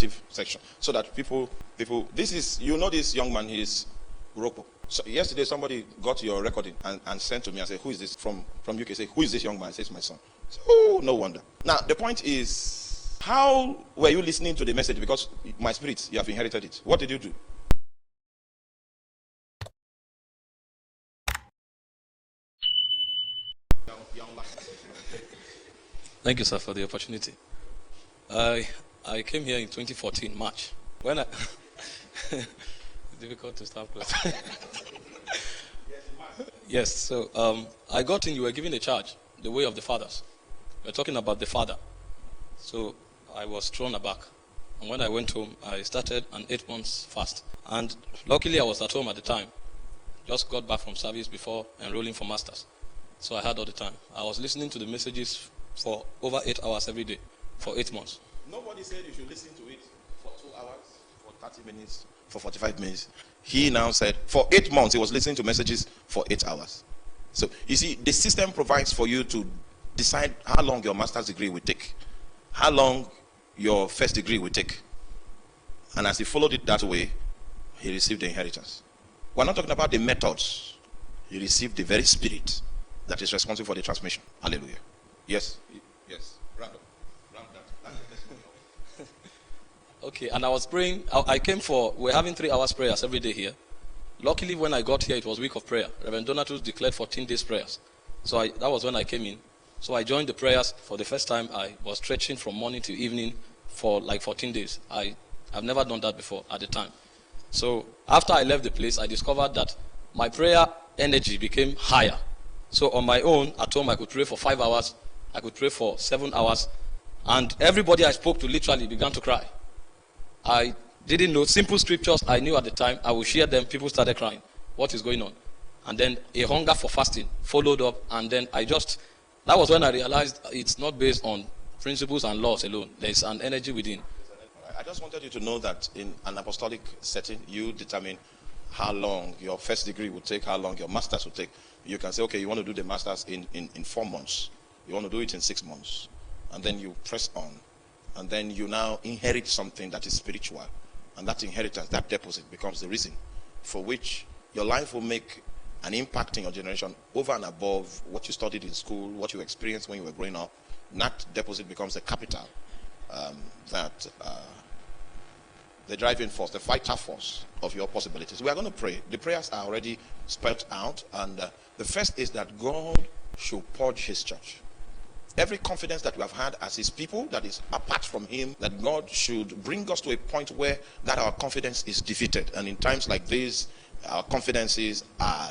interactive section so that people, this is, this young man, he is Orokpo. So yesterday somebody got your recording and sent to me and said, who is this from UK? Say, who is this young man? I say, it's my son. So, oh, no wonder. Now, the point is, how were you listening to the message? Because my spirit, you have inherited it. What did you do? Thank you, sir, for the opportunity. I came here in 2014, March. When I... it's difficult to start with. Yes, so I got in, you were given a charge, the way of the fathers. We're talking about the father. So I was thrown aback. And when I went home, I started an 8 months fast. And luckily I was at home at the time. Just got back from service before enrolling for masters. So I had all the time. I was listening to the messages for over 8 hours every day for 8 months. Nobody said you should listen to it for 2 hours, for 30 minutes, for 45 minutes. He now said for 8 months he was listening to messages for 8 hours. So you see, the system provides for you to decide how long your master's degree will take, how long your first degree will take. And as he followed it that way, he received the inheritance. We're not talking about the methods. He received the very spirit that is responsible for the transmission. Hallelujah. Yes. Yes. Round up. Round that. That's the testimony. Okay, and I was praying. I came for, we're having 3 hours prayers every day here. Luckily, when I got here, it was week of prayer. Reverend Donatus declared 14 days prayers. So that was when I came in. So I joined the prayers for the first time. I was stretching from morning to evening for like 14 days. I've never done that before at the time. So after I left the place, I discovered that my prayer energy became higher. So on my own, at home, I could pray for 5 hours. I could pray for 7 hours. And everybody I spoke to literally began to cry. I didn't know simple scriptures I knew at the time. I would share them. People started crying. What is going on? And then a hunger for fasting followed up. And then that was when I realized it's not based on principles and laws alone. There's an energy within. I just wanted you to know that in an apostolic setting, you determine how long your first degree will take, how long your master's will take. You can say, okay, you want to do the master's in 4 months. You want to do it in 6 months. And then you press on. And then you now inherit something that is spiritual. And that inheritance, that deposit becomes the reason for which your life will make an impact in your generation over and above what you studied in school, what you experienced when you were growing up. And that deposit becomes the capital the driving force, the vital force of your possibilities. We are going to pray. The prayers are already spelled out. And the first is that God should purge his church. Every confidence that we have had as his people that is apart from him, that God should bring us to a point where that our confidence is defeated. And in times like this, our confidences are